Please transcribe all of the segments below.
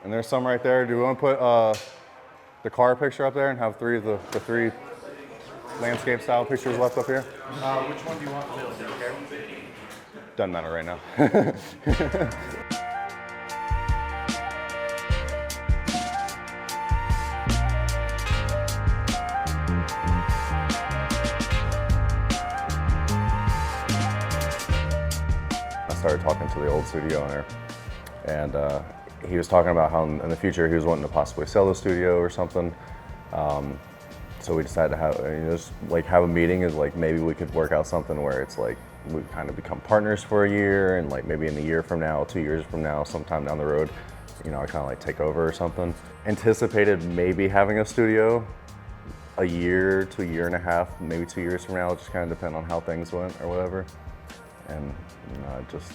And there's some right there. Do we want to put the car picture up there and have three of the three landscape style pictures left up here? Which one do you want? Do you care? Doesn't matter right now. I started talking to the old studio owner, and he was talking about how in the future he was wanting to possibly sell the studio or something. So we decided to have, just like have a meeting, is like maybe we could work out something where it's like we kind of become partners for a year, and like maybe in a year from now, 2 years from now, sometime down the road, I kind of like take over or something. Anticipated maybe having a studio a year to a year and a half, maybe 2 years from now. It just kind of depend on how things went or whatever. And just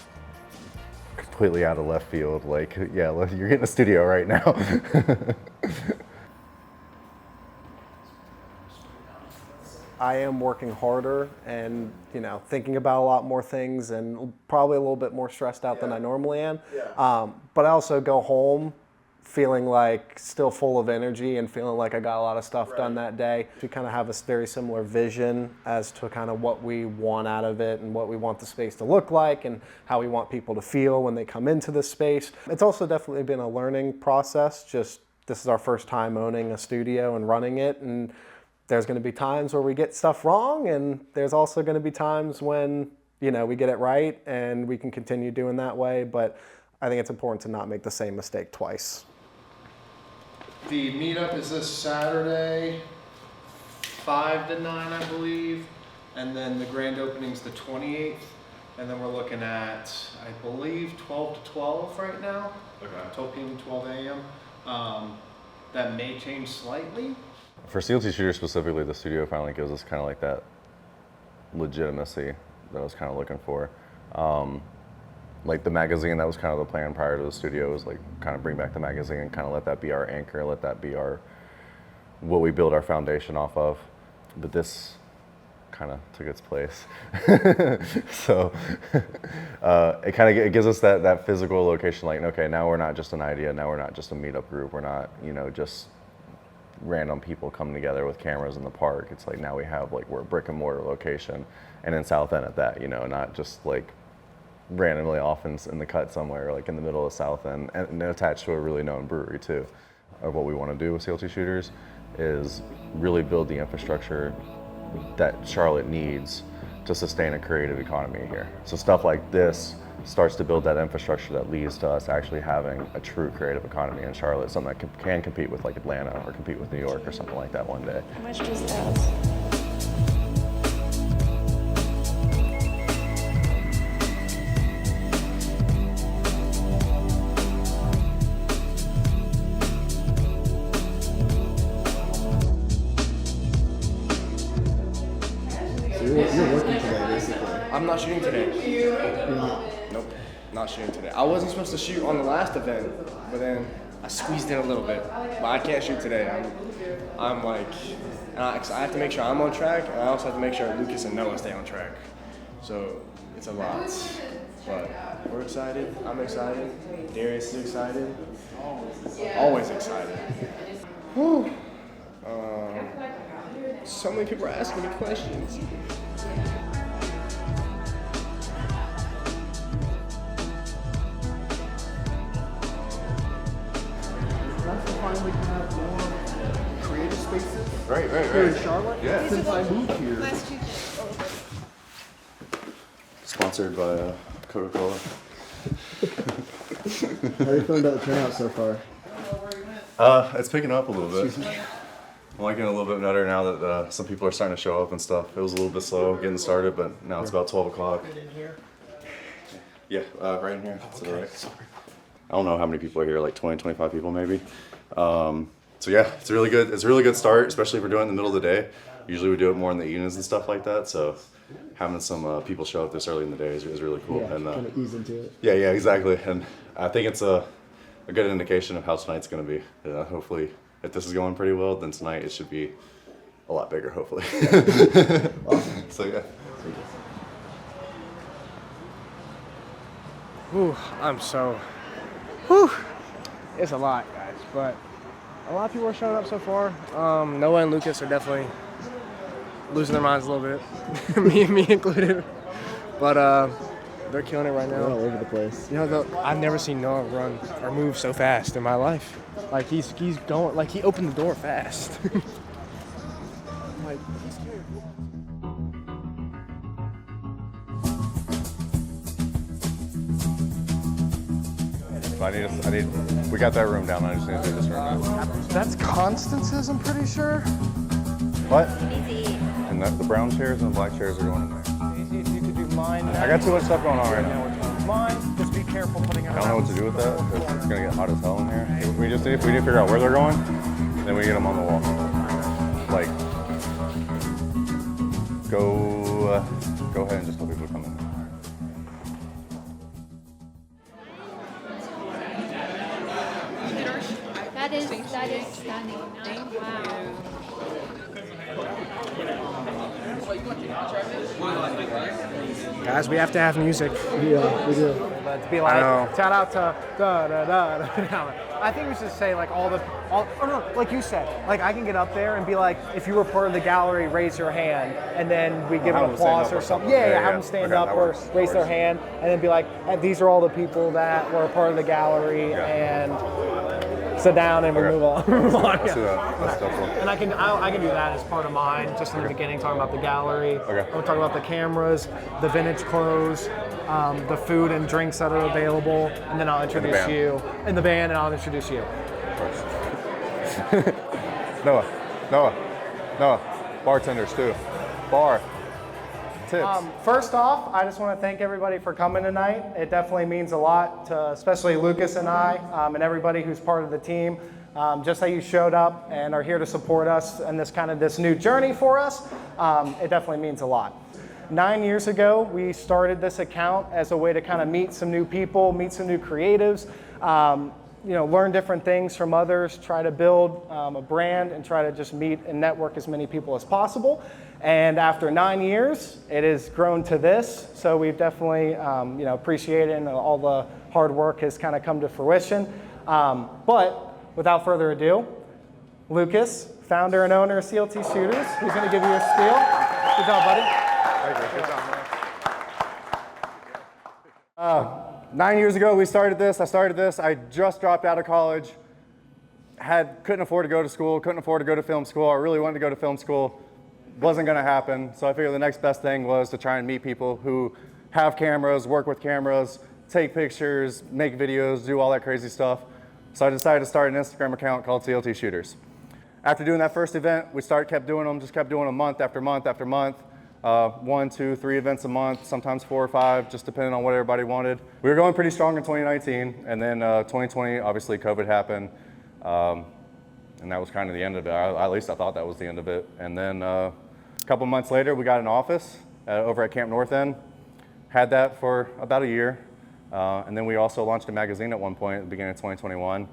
completely out of left field, like, yeah, you're getting a studio right now. I am working harder and thinking about a lot more things and probably a little bit more stressed out than I normally am. But I also go home feeling like still full of energy and feeling like I got a lot of stuff done that day. We kind of have a very similar vision as to kind of what we want out of it and what we want the space to look like and how we want people to feel when they come into this space. It's also definitely been a learning process. Just this is our first time owning a studio and running it, and there's going to be times where we get stuff wrong, and there's also going to be times when we get it right and we can continue doing that way. But I think it's important to not make the same mistake twice. The meetup is this Saturday, 5 to 9, I believe, and then the grand opening's the 28th, and then we're looking at, I believe, 12 to 12 right now. Okay. 12 p.m. to 12 a.m. That may change slightly. For CLT Shooters specifically, the studio finally gives us kind of like that legitimacy that I was kind of looking for. Like the magazine, that was kind of the plan prior to the studio, was like kind of bring back the magazine and kind of let that be our anchor, let that be what we build our foundation off of. But this kind of took its place. So it gives us that physical location, like, okay, now we're not just an idea, now we're not just a meetup group, we're not, just random people coming together with cameras in the park. It's like now we have, like, we're a brick and mortar location, and in South End at that, not just like randomly off in the cut somewhere, like in the middle of South End, and attached to a really known brewery too. What we want to do with CLT Shooters is really build the infrastructure that Charlotte needs to sustain a creative economy here. So stuff like this starts to build that infrastructure that leads to us actually having a true creative economy in Charlotte, something that can compete with like Atlanta or compete with New York or something like that one day. How much does that? You're working today, basically. I'm not shooting today. You're not. Nope, not shooting today. I wasn't supposed to shoot on the last event, but then I squeezed in a little bit. But I can't shoot today. I'm like, and I have to make sure I'm on track, and I also have to make sure Lucas and Noah stay on track. So it's a lot, but we're excited. I'm excited. Darius is excited. Always excited. Whew. So many people are asking me questions. That's finally can have more creative spaces. Right. Here in Charlotte. Yeah. Since I moved here. Sponsored by Coca-Cola. How are you feeling about the turnout so far? It's picking up a little bit. I'm liking it a little bit better now that some people are starting to show up and stuff. It was a little bit slow getting started, but now it's about 12 o'clock. Yeah, right in here. To the right. Sorry. I don't know how many people are here, like 20, 25 people maybe. So yeah, it's a really good start, especially if we're doing it in the middle of the day. Usually we do it more in the evenings and stuff like that. So having some people show up this early in the day is really cool. Yeah, and kind of ease into it. Yeah, exactly. And I think it's a good indication of how tonight's going to be. Hopefully, if this is going pretty well, then tonight it should be a lot bigger, hopefully. Awesome. So yeah. Whew, I'm so, whew. it's a lot, guys. But a lot of people are showing up so far. Noah and Lucas are definitely losing their minds a little bit, me included. But they're killing it right now. They're all over the place. You know, I've never seen Noah run or move so fast in my life. Like he's going, like he opened the door fast. Like he's scared. So we got that room down. I just need to do this room now. That's Constance's, I'm pretty sure. What? And the brown chairs and the black chairs are going in there. Easy, if you could do mine. I got too much stuff going on right now. Mine, just be careful putting it I don't know what to do with that. It's gonna get hot as hell in here. We need to figure out where they're going, then we get them on the wall. Like, go ahead and just tell people to come in. That is stunning. Wow. Guys, we have to have music. Yeah, we do. But to be like, know. shout out to da da da da. I think we should say like oh no, like you said, like I can get up there and be like, if you were part of the gallery, raise your hand, and then we give Have an them stand applause up or or something. something. Yeah, Yeah, have yeah. them stand Okay, up that or works. That raise their works. hand, and then be like, these are all the people that were a part of the gallery, Yeah. and sit down and we Okay. move on. Let's do that. That's helpful. And I can do that as part of mine, just in the beginning, talking about the gallery. Okay. We'll talk about the cameras, the vintage clothes, the food and drinks that are available, and then I'll introduce band. you. In the band, and I'll introduce you. Noah. Bartenders too. Bar. Tips. First off, I just want to thank everybody for coming tonight. It definitely means a lot to especially Lucas and I, and everybody who's part of the team. Just that you showed up and are here to support us in this new journey for us. It definitely means a lot. 9 years ago, we started this account as a way to kind of meet some new people, meet some new creatives, learn different things from others, try to build a brand, and try to just meet and network as many people as possible. And after 9 years, it has grown to this. So we've definitely, appreciated it, and all the hard work has kind of come to fruition. But without further ado, Lucas, founder and owner of CLT Shooters, who's going to give you a spiel. Good job, buddy. 9 years ago, I started this. I just dropped out of college. Couldn't afford to go to school, couldn't afford to go to film school. I really wanted to go to film school. Wasn't gonna happen. So I figured the next best thing was to try and meet people who have cameras, work with cameras, take pictures, make videos, do all that crazy stuff. So I decided to start an Instagram account called CLT Shooters. After doing that first event, we kept doing them month after month after month. 1, 2, 3 events a month, sometimes 4 or 5, just depending on what everybody wanted. We were going pretty strong in 2019, and then 2020, obviously COVID happened, and that was kind of the end of it. At least I thought that was the end of it. And then a couple months later, we got an office over at Camp North End. Had that for about a year, and then we also launched a magazine at one point at the beginning of 2021.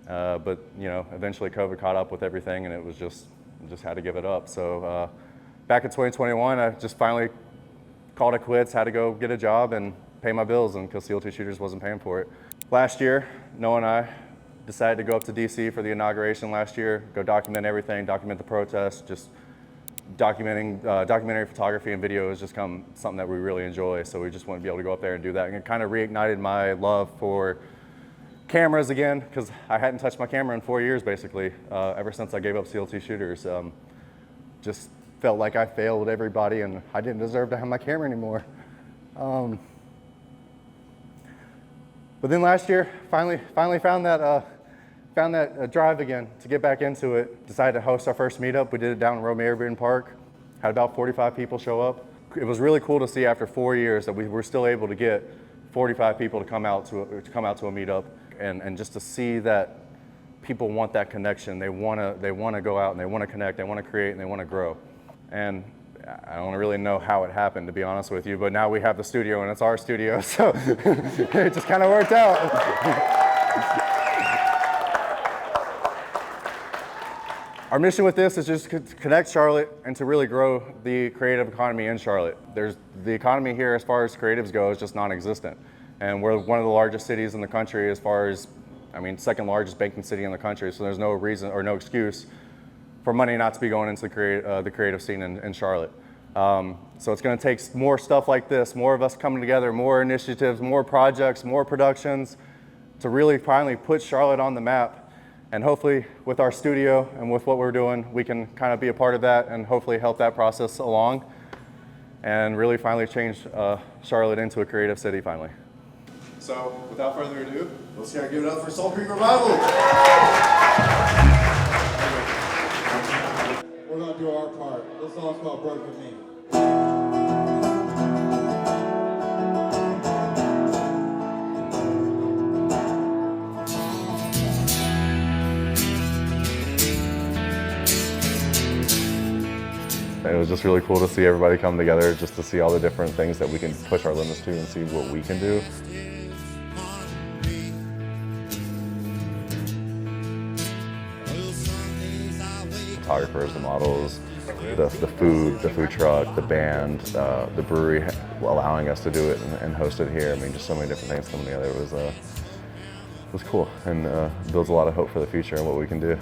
But eventually COVID caught up with everything, and it was just had to give it up. So. Back in 2021, I just finally called it quits, had to go get a job and pay my bills, and because CLT Shooters wasn't paying for it. Last year, Noah and I decided to go up to DC for the inauguration last year, go document everything, document the protests, just documentary photography and video has just come something that we really enjoy, so we just want to be able to go up there and do that. And it kind of reignited my love for cameras again, because I hadn't touched my camera in 4 years, basically, ever since I gave up CLT Shooters. Just felt like I failed everybody and I didn't deserve to have my camera anymore. But then last year, finally found that drive again to get back into it. Decided to host our first meetup. We did it down in Romeo Park. Had about 45 people show up. It was really cool to see after 4 years that we were still able to get 45 people to come out to a meetup, and just to see that people want that connection. They want to go out and they want to connect. They want to create and they want to grow. And I don't really know how it happened, to be honest with you, but now we have the studio and it's our studio, so it just kind of worked out. Our mission with this is just to connect Charlotte and to really grow the creative economy in Charlotte. The economy here, as far as creatives go, is just non-existent. And we're one of the largest cities in the country as far as I mean, second largest banking city in the country, so there's no reason or no excuse for money not to be going into the creative scene in Charlotte. So it's going to take more stuff like this, more of us coming together, more initiatives, more projects, more productions to really finally put Charlotte on the map. And hopefully with our studio and with what we're doing, we can kind of be a part of that and hopefully help that process along and really finally change Charlotte into a creative city finally. So without further ado, Let's give it up for Salt Creek Revival. We're gonna do our part. This song's called Broken Me. It was just really cool to see everybody come together, just to see all the different things that we can push our limits to and see what we can do. Photographers, the models, the food truck, the band, the brewery allowing us to do it and host it here. I mean, just so many different things coming together. It was cool and builds a lot of hope for the future and what we can do.